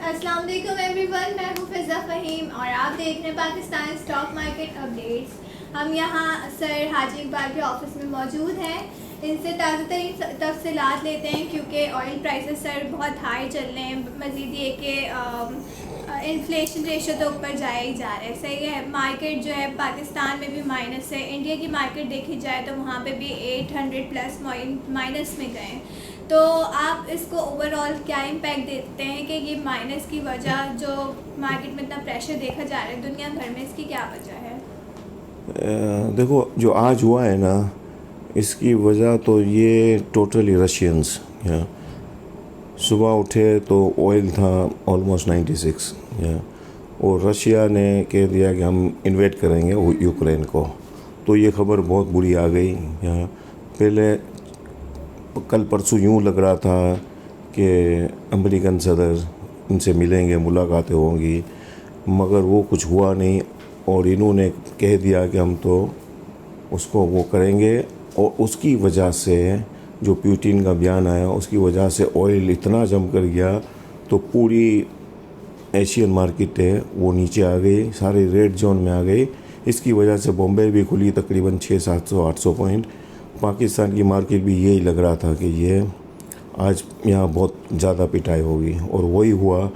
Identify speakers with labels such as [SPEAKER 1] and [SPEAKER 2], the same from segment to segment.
[SPEAKER 1] अस्सलाम वालेकुम एवरीवन, मैं हूँ फिज़ा फ़हीम और आप देख रहे हैं पाकिस्तान स्टॉक मार्केट अपडेट्स। हम यहाँ सर हाजी इकबाल के ऑफिस में मौजूद हैं। इनसे ताज़ा तरीन तफसीलात लेते हैं क्योंकि ऑयल प्राइसेस सर बहुत हाई चल रहे हैं। मज़ीद ये कि इन्फ्लेशन रेशो तो ऊपर जाया ही जा रहा है। सही है, मार्केट जो है पाकिस्तान में भी माइनस है। इंडिया की मार्केट देखी जाए तो वहाँ पे भी 800 प्लस माइनस में गए। तो आप इसको ओवरऑल क्या इम्पैक्ट देते हैं कि ये माइनस की वजह जो मार्केट में इतना प्रेशर देखा जा रहा है दुनिया भर में, इसकी क्या वजह है?
[SPEAKER 2] देखो, जो आज हुआ है ना, इसकी वजह तो ये टोटली रशियंस। या सुबह उठे तो ऑयल था ऑलमोस्ट 96, या और रशिया ने कह दिया कि हम इन्वेट करेंगे यूक्रेन को। तो ये खबर बहुत बुरी आ गई। या पहले कल परसों यूँ लग रहा था कि अमेरिकन सदर इनसे मिलेंगे, मुलाकातें होंगी, मगर वो कुछ हुआ नहीं और इन्होंने कह दिया कि हम तो उसको वो करेंगे। और उसकी वजह से जो पुतिन का बयान आया, उसकी वजह से ऑयल इतना जम कर गया तो पूरी एशियन मार्केट है वो नीचे आ गई, सारे रेड जोन में आ गई। इसकी वजह से बॉम्बे भी खुली तकरीबन 600-700-800 पॉइंट। पाकिस्तान की मार्केट भी यही लग रहा था कि ये आज यहाँ बहुत ज़्यादा पिटाई होगी और वही हुआ।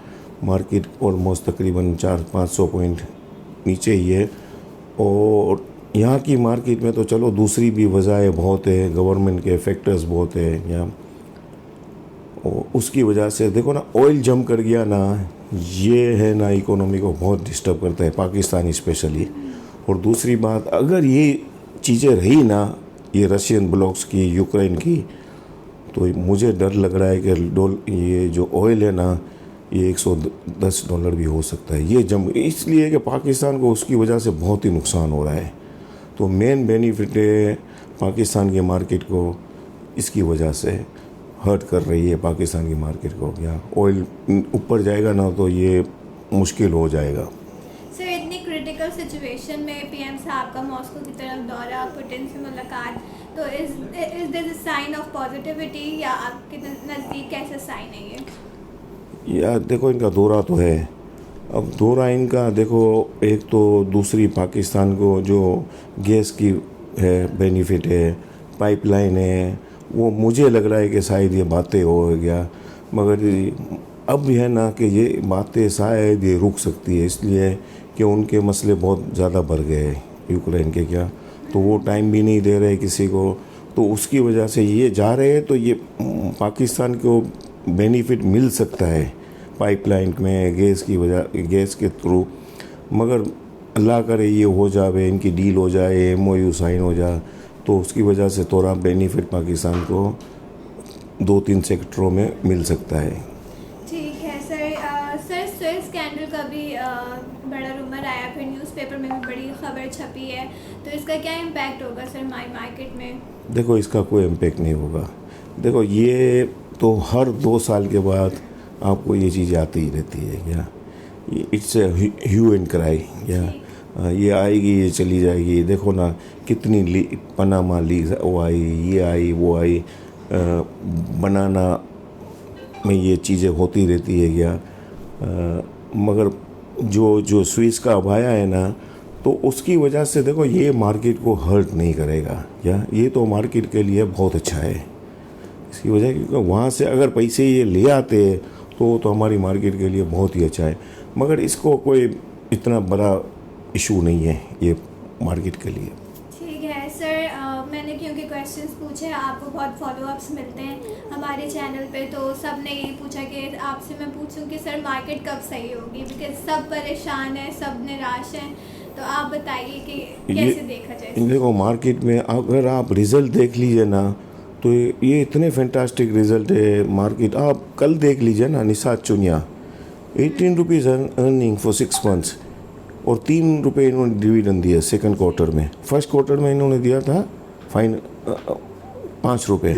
[SPEAKER 2] मार्केट ऑलमोस्ट तकरीबन 400-500 पॉइंट नीचे ही है। और यहाँ की मार्केट में तो चलो दूसरी भी वजह बहुत है, गवर्नमेंट के फैक्टर्स बहुत है यहाँ। उसकी वजह से देखो ना, ऑयल जम कर गया ना, ये है ना इकोनॉमी को बहुत डिस्टर्ब करता है, पाकिस्तान स्पेशली। और दूसरी बात, अगर ये चीज़ें रही ना, ये रशियन ब्लॉक्स की, यूक्रेन की, तो मुझे डर लग रहा है कि ये जो ऑयल है ना, ये $110 भी हो सकता है। ये जम इसलिए कि पाकिस्तान को उसकी वजह से बहुत ही नुकसान हो रहा है। तो मेन बेनिफिट है पाकिस्तान की मार्केट को इसकी वजह से हर्ट कर रही है पाकिस्तान की मार्केट को। या ऑयल ऊपर जाएगा ना तो ये मुश्किल हो जाएगा।
[SPEAKER 1] सर, इतनी क्रिटिकल सिचुएशन में पीएम साहब का मॉस्को की तरफ दौरा, पुतिन से मुलाकात, तो is this a sign of positivity या आपके नज़दीक कैसा साइन है ये?
[SPEAKER 2] या देखो, इनका दौरा तो है। अब दौरा इनका देखो, एक तो दूसरी पाकिस्तान को जो गैस की है बेनिफिट है, पाइपलाइन है, वो मुझे लग रहा है कि शायद ये बातें हो गया। मगर अब है ना कि ये बातें शायद ये रुक सकती है, इसलिए कि उनके मसले बहुत ज़्यादा बढ़ गए हैं यूक्रेन के। क्या तो वो टाइम भी नहीं दे रहे किसी को, तो उसकी वजह से ये जा रहे हैं। तो ये पाकिस्तान को बेनिफिट मिल सकता है पाइपलाइन में गैस की वजह, गैस के थ्रू। मगर अल्लाह करे ये हो जाए, इनकी डील हो जाए, MOU साइन हो जाए, तो उसकी वजह से थोड़ा बेनिफिट पाकिस्तान को 2-3 सेक्टरों में मिल सकता है।
[SPEAKER 1] ठीक है सर। सर, स्विस स्कैंडल का भी बड़ा रूमर आया, फिर न्यूज़पेपर में भी बड़ी खबर छपी है, तो इसका क्या इम्पैक्ट होगा सर मार्केट में? देखो,
[SPEAKER 2] इसका कोई इम्पैक्ट नहीं होगा। देखो, ये तो हर 2 साल के बाद आपको ये चीज़ें आती ही रहती है। क्या it's a hue and cry. या ये आएगी, ये चली जाएगी। देखो ना, कितनी पनामा लीग वो आई, ये आई, वो आई, बनाना में ये चीज़ें होती रहती है। क्या मगर जो स्विस का अभाया है ना, तो उसकी वजह से देखो ये मार्केट को हर्ट नहीं करेगा। या ये तो मार्केट के लिए बहुत अच्छा है इसकी वजह, क्योंकि वहाँ से अगर पैसे ये ले आते तो हमारी मार्केट के लिए बहुत ही अच्छा है। मगर इसको कोई इतना बड़ा इशू नहीं है ये मार्केट के लिए।
[SPEAKER 1] ठीक है सर। मैंने क्योंकि क्वेश्चंस पूछे, आपको बहुत फॉलोअप्स मिलते हैं हमारे चैनल पे, तो सब ने यही पूछा कि आपसे मैं पूछूं कि सर मार्केट कब सही होगी, बिकॉज सब परेशान हैं, सब निराश हैं। तो आप बताइए कि कैसे देखा जाए?
[SPEAKER 2] देखो, मार्केट में अगर आप रिज़ल्ट देख लीजिए ना, तो ये इतने फैंटास्टिक रिज़ल्ट है। मार्केट आप कल देख लीजिए ना, निसात चुनिया 18 रुपीज़ अर्निंग फॉर 6 मंथ्स और 3 रुपये इन्होंने डिविडेंड दिया सेकंड क्वार्टर में। फर्स्ट क्वार्टर में इन्होंने दिया था 5 रुपये,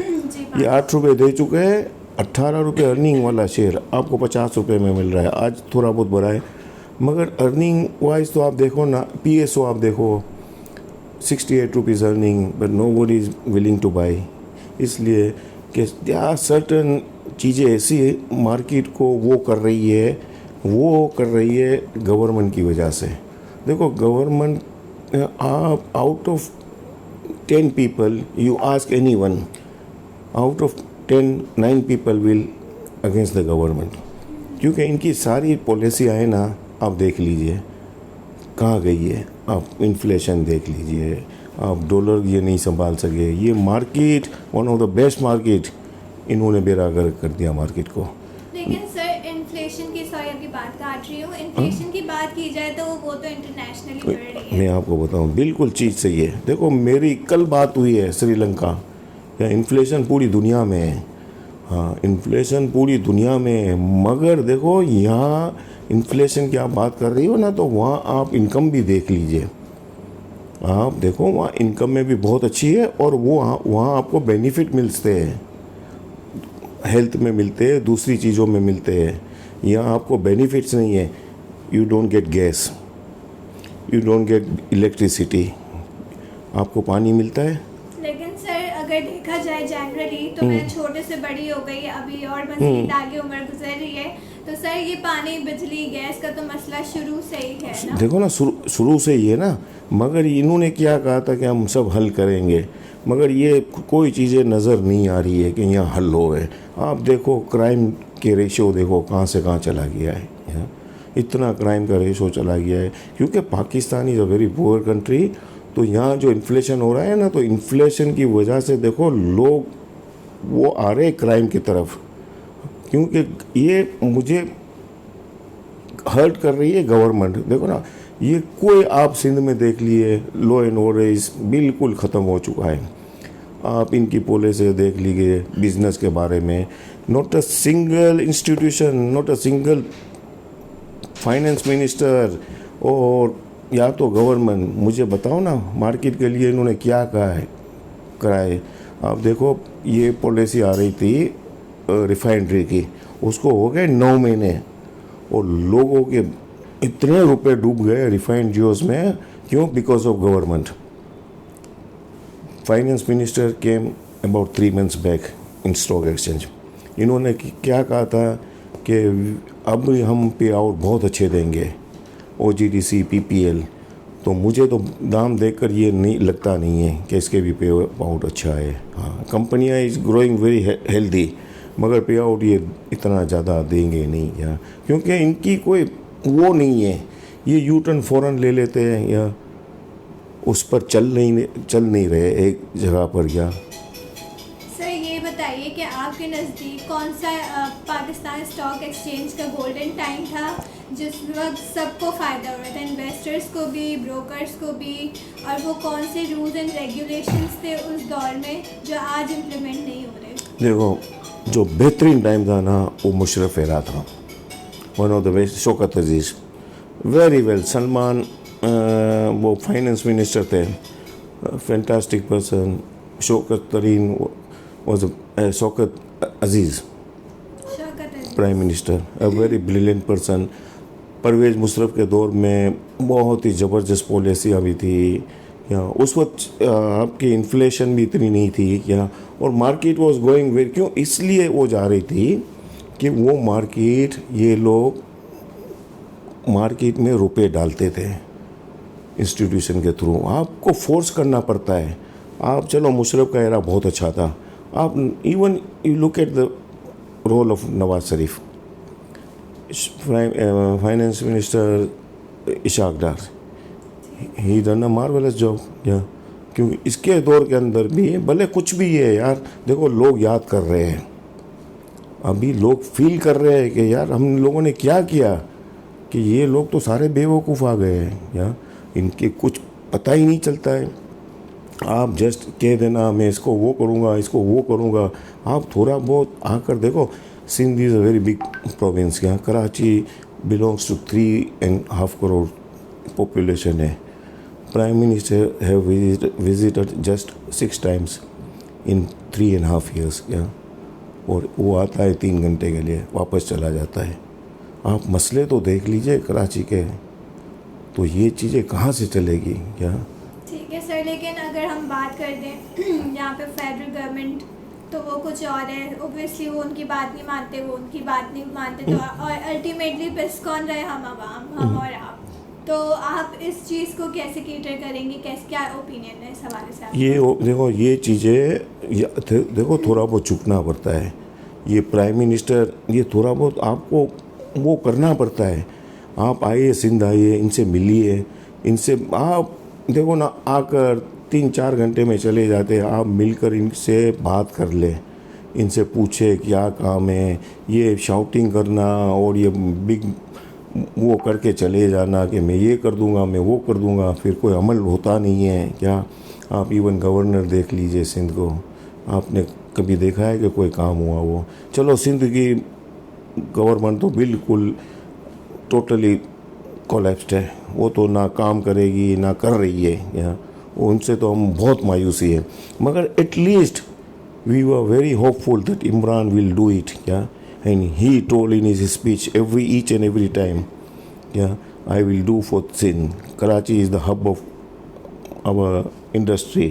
[SPEAKER 2] ये 8 रुपये दे चुके हैं। 18 रुपये अर्निंग वाला शेयर आपको 50 रुपये में मिल रहा है। आज थोड़ा बहुत बढ़ा है, मगर अर्निंग वाइज तो आप देखो ना, PSO आप देखो 68 rupees earning, but nobody is willing to buy. इसलिए कि सर्टन चीज़ें ऐसी मार्केट को वो कर रही है वो कर रही है गवर्नमेंट की वजह से। देखो गवर्नमेंट, आप out of 10 people you ask anyone, out of 10 9 people will against the government, क्योंकि इनकी सारी पॉलिसी है ना, आप देख लीजिए कहाँ गई है। आप इन्फ्लेशन देख लीजिए, आप डॉलर ये नहीं संभाल सके, ये market one of the best market इन्होंने बेरागर कर दिया मार्केट को।
[SPEAKER 1] लेकिन सर इन्फ्लेशन की, सॉरी आपकी बात काट रही हूँ, इन्फ्लेशन की बात की जाए तो वो तो इंटरनेशनली बढ़ रही है।
[SPEAKER 2] मैं आपको बताऊं, बिल्कुल चीज़ सही है। देखो मेरी कल बात हुई है श्रीलंका, या इन्फ्लेशन पूरी दुनिया में है। हाँ, इन्फ्लेशन पूरी दुनिया में है, मगर देखो यहाँ इन्फ्लेशन की आप बात कर रही हो ना, तो वहाँ आप इनकम भी देख लीजिए। आप देखो वहाँ इनकम में भी बहुत अच्छी है, और वो वहाँ आपको बेनिफिट मिलते हैं, हेल्थ में मिलते हैं, दूसरी चीज़ों में मिलते हैं। यहाँ आपको बेनिफिट्स नहीं है। You don't get gas, you don't get electricity, आपको पानी मिलता है।
[SPEAKER 1] लेकिन सर अगर देखा जाए जनरली तो मैं छोटे से बड़ी हो गई अभी, और मज़ीद आगे उम्र गुजर रही है, तो सर ये पानी बिजली गैस का तो मसला शुरू से ही है ना।
[SPEAKER 2] देखो ना, शुरू से ही है ना, मगर इन्होंने क्या कहा था कि हम सब हल करेंगे, मगर ये कोई चीज़ें नज़र नहीं आ रही है कि यहाँ हल हो गए। आप देखो क्राइम के रेशो देखो कहाँ से कहाँ चला गया है, इतना क्राइम का रेशो चला गया है, क्योंकि Pakistan is a very poor country. तो यहाँ जो इन्फ्लेशन हो रहा है ना, तो इन्फ्लेशन की वजह से देखो लोग वो आ रहे क्राइम की तरफ, क्योंकि ये मुझे हर्ट कर रही है गवर्नमेंट। देखो ना, ये कोई आप सिंध में देख लिए, लॉ एंड ऑर्डर बिल्कुल ख़त्म हो चुका है। आप इनकी पॉलिसी देख लीजिए बिजनेस के बारे में, not a single institution, not a single finance minister और या तो गवर्नमेंट। मुझे बताओ ना, मार्केट के लिए इन्होंने क्या कहा है कराए। आप देखो ये पॉलिसी आ रही थी रिफाइनरी की, उसको हो गए 9 महीने, और लोगों के इतने रुपए डूब गए रिफाइंड जियोस में। क्यों? Because of government. Finance minister came about 3 months back in stock exchange. इन्होंने क्या कहा था कि अब हम पे आउट बहुत अच्छे देंगे, OGDC PPL। तो मुझे तो दाम देखकर ये नहीं लगता नहीं है कि इसके भी पे आउट अच्छा है। हाँ, कंपनियाँ इज़ ग्रोइंग वेरी हेल्दी, मगर पे आउट ये इतना ज़्यादा देंगे नहीं यार, क्योंकि इनकी कोई वो नहीं है। ये यू टर्न फ़ौरन ले लेते हैं, या उस पर चल नहीं रहे एक जगह पर। या
[SPEAKER 1] सर ये बताइए कि आपके नज़दीक कौन सा पाकिस्तान स्टॉक एक्सचेंज का गोल्डन टाइम था, जिस वक्त सबको फ़ायदा हो रहा था, इन्वेस्टर्स को भी, ब्रोकर्स को भी, और वो कौन से रूल्स एंड रेगुलेशंस थे उस दौर में जो आज इम्प्लीमेंट नहीं हो रहे?
[SPEAKER 2] देखो, जो बेहतरीन टाइम था ना, वो मुशर्रफ एरा था, one of the best. Shaukat Aziz very well. Salman वो फाइनेंस मिनिस्टर थे, fantastic person. Shaukat Tareen was Shaukat Aziz prime minister, a very brilliant person. Pervez Musharraf के दौर में बहुत ही ज़बरदस्त पॉलिसियाँ भी थी। या उस वक्त आपकी इन्फ्लेशन भी इतनी नहीं थी क्या, और मार्केट वाज गोइंग वेरी, क्यों? इसलिए वो जा रही थी कि वो मार्केट, ये लोग मार्केट में रुपए डालते थे इंस्टीट्यूशन के थ्रू। आपको फोर्स करना पड़ता है। आप चलो, मुशर्रफ का एरा बहुत अच्छा था। आप even you look at the role of Nawaz Sharif, finance minister Ishaq Dar, he done a marvellous job. या क्योंकि इसके दौर के अंदर भी भले कुछ भी है यार, देखो लोग याद कर रहे हैं, अभी लोग फील कर रहे हैं कि यार हम लोगों ने क्या किया, कि ये लोग तो सारे बेवकूफ़ आ गए हैं, या इनके कुछ पता ही नहीं चलता है। आप जस्ट कह देना मैं इसको वो करूँगा, इसको वो करूँगा। आप थोड़ा बहुत आकर देखो, Sindh is a very big province. यहाँ Karachi belongs to 3.5 crore population है। Prime minister have visited just 6 times इन 3.5 years। या और वो आता है 3 घंटे के लिए, वापस चला जाता है। आप मसले तो देख लीजिए कराची के, तो ये चीज़ें कहाँ से चलेगी? क्या
[SPEAKER 1] ठीक है सर, लेकिन अगर हम बात कर दें यहाँ पे फेडरल गवर्नमेंट तो वो कुछ और है। ओब्वियसली वो उनकी बात नहीं मानते, वो उनकी बात नहीं मानते, तो और अल्टीमेटली पिस कौन रहे? हम आवाम, हम और आप। तो आप इस चीज़ को कैसे कैटर करेंगे? कैसे, क्या ओपिनियन है इस हवाले से आपका?
[SPEAKER 2] देखो ये चीज़ें देखो थोड़ा बहुत चुकना पड़ता है। ये प्राइम मिनिस्टर ये थोड़ा बहुत आपको वो करना पड़ता है। आप आइए, सिंध आइए, इनसे मिलिए, इनसे आप देखो ना, आकर 3-4 घंटे में चले जाते हैं। आप मिलकर इनसे बात कर ले, इनसे पूछे क्या काम है। ये शाउटिंग करना और ये बिग वो करके चले जाना कि मैं ये कर दूंगा, मैं वो कर दूंगा, फिर कोई अमल होता नहीं है क्या? आप इवन गवर्नर देख लीजिए सिंध को, आपने कभी देखा है कि कोई काम हुआ? वो चलो सिंध की गवर्नमेंट तो बिल्कुल टोटली कोलैप्स्ड है, वो तो ना काम करेगी ना कर रही है यहाँ। उनसे तो हम बहुत मायूसी है, मगर at least we were very hopeful that Imran will do it, क्या? And he told in his speech each and every time, yeah, I will do for Sindh. Karachi is the hub of our industry.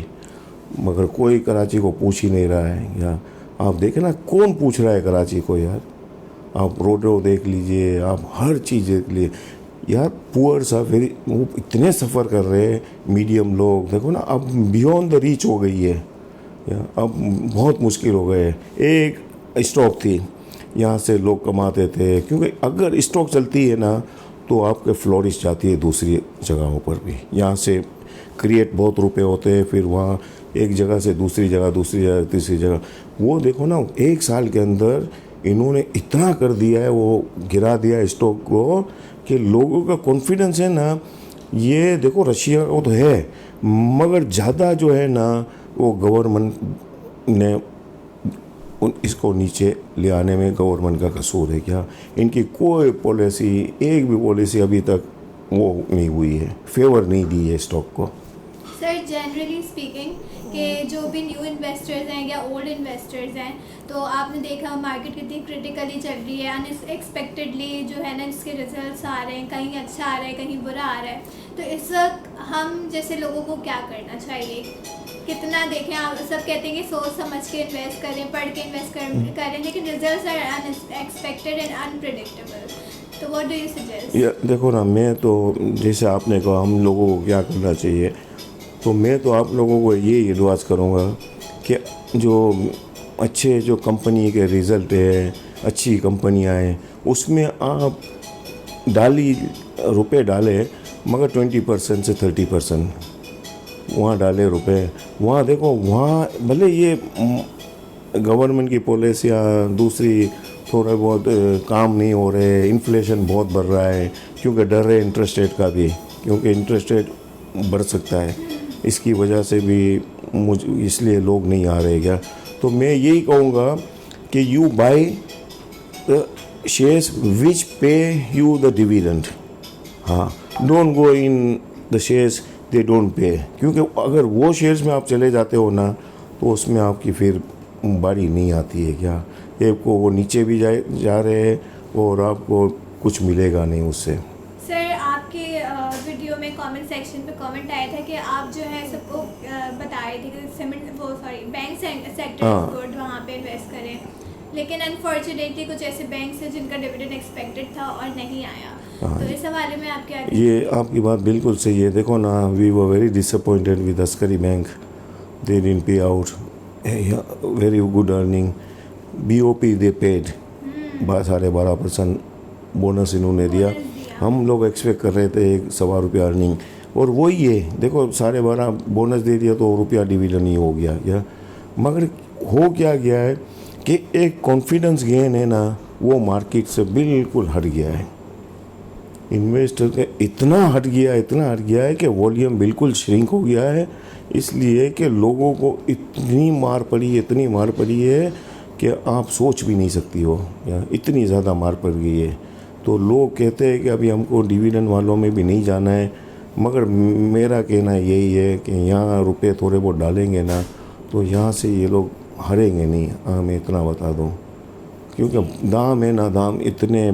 [SPEAKER 2] मगर कोई कराची को पूछ ही नहीं रहा है। या आप देखें ना, कौन पूछ रहा है कराची को यार? आप रोडो देख लीजिए, आप हर चीज़ देख लीजिए यार। पुअर सा वेरी वो इतने सफ़र कर रहे हैं, मीडियम लोग देखो ना, अब बियॉन्ड द रीच हो गई है या अब बहुत मुश्किल हो गए। एक स्टॉक थी, यहाँ से लोग कमाते थे, क्योंकि अगर स्टॉक चलती है ना तो आपके फ्लोरिश जाती है दूसरी जगहों पर भी। यहाँ से क्रिएट बहुत रुपए होते हैं, फिर वहाँ एक जगह से दूसरी जगह, दूसरी जगह तीसरी जगह। वो देखो ना, 1 साल के अंदर इन्होंने इतना कर दिया है, वो गिरा दिया स्टॉक को कि लोगों का कॉन्फिडेंस है ना। ये देखो रशिया को तो है, मगर ज़्यादा जो है ना वो गवर्नमेंट ने इसको नीचे ले आने में गवर्नमेंट का कसूर है क्या? इनकी कोई पॉलिसी, एक भी पॉलिसी अभी तक वो नहीं हुई है, फेवर नहीं दी है स्टॉक को।
[SPEAKER 1] सर जनरली स्पीकिंग कि जो भी न्यू इन्वेस्टर्स हैं या ओल्ड इन्वेस्टर्स हैं, तो आपने देखा मार्केट कितनी क्रिटिकली चल रही है, अनएक्सपेक्टेडली जो है ना इसके रिजल्ट्स आ रहे हैं, कहीं अच्छा आ रहा है, कहीं बुरा आ रहा है। तो इस वक्त हम जैसे लोगों को क्या करना चाहिए? कितना देखें? आप सब कहते हैं कि सोच समझ के इन्वेस्ट करें, पढ़ के इन्वेस्ट करें, लेकिन results are unexpected and unpredictable. तो व्हाट डू यू सजेस्ट?
[SPEAKER 2] देखो ना, मैं तो जैसे आपने कहा हम लोगों को क्या करना चाहिए, तो मैं तो आप लोगों को ये एडवाइस करूँगा कि जो अच्छे जो कंपनी के रिज़ल्ट है, अच्छी कंपनियाँ हैं, उसमें आप रुपए डालें, मगर 20% से 30% वहाँ डाले रुपए। वहाँ देखो, वहाँ भले ये गवर्नमेंट की पॉलिसियाँ दूसरी थोड़ा बहुत काम नहीं हो रहे, इन्फ्लेशन बहुत बढ़ रहा है, क्योंकि डर है इंटरेस्ट रेट का भी, क्योंकि इंटरेस्ट रेट बढ़ सकता है, इसकी वजह से भी इसलिए लोग नहीं आ रहे क्या? तो मैं यही कहूँगा कि you by the shares which पे यू द डिविडेंड। हाँ, don't go in the shares they don't pay, क्योंकि अगर वो शेयर्स में आप चले जाते हो ना तो उसमें आपकी फिर बारी नहीं आती है क्या? आपको वो नीचे भी जा रहे हैं और आपको कुछ मिलेगा नहीं उससे।
[SPEAKER 1] सर आपके वीडियो में कमेंट सेक्शन पे कमेंट आया था कि आप जो है सबको बता रहे थे कि बैंक सेक्टर गुड, वहाँ पे इन्वेस्ट करें, लेकिन अनफॉर्चुनेटली कुछ ऐसे बैंक है जिनका डिविडेंड एक्सपेक्टेड था और नहीं आया। तो इस हवाले में आप क्या?
[SPEAKER 2] ये आपकी बात बिल्कुल सही है। देखो ना, we were very disappointed with Askari bank, they didn't pay out very good earning. BOP they paid 12.5% bonus इन्होंने दिया। हम लोग एक्सपेक्ट कर रहे थे 1.25 रुपया अर्निंग, और वही है देखो 12.5 बोनस दे दिया तो रुपया डिविडेंड नहीं हो गया क्या? मगर हो क्या गया है कि एक कॉन्फिडेंस गेन है ना, वो मार्केट से बिल्कुल हट गया है, इन्वेस्टर का इतना हट गया है कि वॉल्यूम बिल्कुल श्रिंक हो गया है, इसलिए कि लोगों को इतनी मार पड़ी है कि आप सोच भी नहीं सकती हो, या इतनी ज़्यादा मार पड़ गई है। तो लोग कहते हैं कि अभी हमको डिविडेंड वालों में भी नहीं जाना है, मगर मेरा कहना यही है कि यहाँ रुपए थोड़े बहुत डालेंगे ना तो यहाँ से ये लोग हारेंगे नहीं। हाँ, मैं इतना बता दूँ, क्योंकि दाम है ना, दाम इतने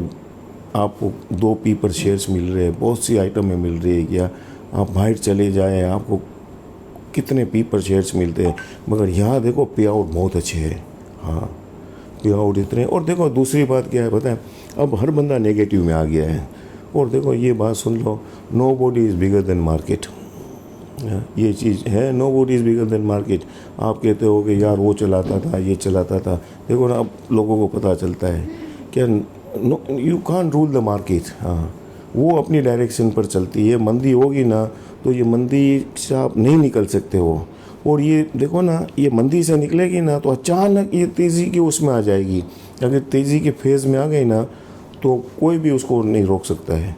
[SPEAKER 2] आपको 2p पर शेयर्स मिल रहे हैं, बहुत सी आइटम में मिल रही है क्या? आप बाहर चले जाएँ, आपको कितने p पर शेयर्स मिलते हैं, मगर यहाँ देखो पे आउट बहुत अच्छे हैं। हाँ, पे आउट इतने। और देखो दूसरी बात क्या है पता है, अब हर बंदा नेगेटिव में आ गया है। और देखो ये बात सुन लो, nobody is bigger than market. ये चीज़ है, nobody is bigger than market. आप कहते हो कि यार वो चलाता था, ये चलाता था, देखो ना अब लोगों को पता चलता है क्या, no you can't rule the market. हाँ, वो अपनी डायरेक्शन पर चलती है। मंदी होगी ना तो ये मंदी से आप नहीं निकल सकते हो। और ये देखो ना, ये मंदी से निकलेगी ना तो अचानक ये तेज़ी की उसमें आ जाएगी। अगर तेज़ी के फेज़ में आ गई ना तो कोई भी उसको नहीं रोक सकता है।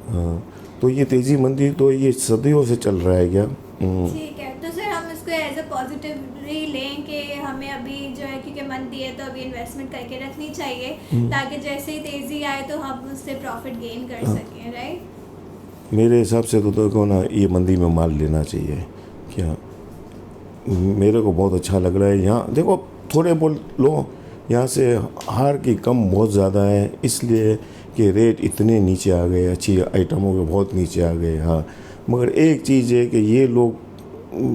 [SPEAKER 2] हाँ, तो ये तेज़ी मंदी तो ये सदियों से चल रहा है क्या।
[SPEAKER 1] ठीक है, तो सर हम इसको एज अ पॉजिटिवली लें कि हमें अभी जो है क्योंकि मंदी है तो अभी इन्वेस्टमेंट करके रखनी चाहिए ताकि जैसे ही तेज़ी आए तो हम उससे प्रॉफिट गेन कर सकें, राइट।
[SPEAKER 2] मेरे हिसाब से तो देखो ना, ये मंदी में माल लेना चाहिए क्या। मेरे को बहुत अच्छा लग रहा है। यहाँ देखो थोड़े बोल लो, यहाँ से हार की कम बहुत ज़्यादा है, इसलिए कि रेट इतने नीचे आ गए, अच्छी आइटमों के बहुत नीचे आ गए। हाँ, मगर एक चीज़ है कि ये लोग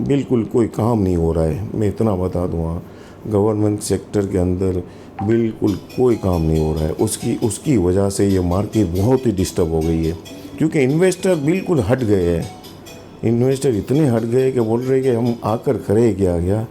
[SPEAKER 2] बिल्कुल कोई काम नहीं हो रहा है, मैं इतना बता दूँ। हाँ, गवर्नमेंट सेक्टर के अंदर बिल्कुल कोई काम नहीं हो रहा है। उसकी वजह से ये मार्केट बहुत ही डिस्टर्ब हो गई है, क्योंकि इन्वेस्टर बिल्कुल हट गए हैं। इन्वेस्टर इतने हट गए कि बोल रहे कि हम आकर करें क्या।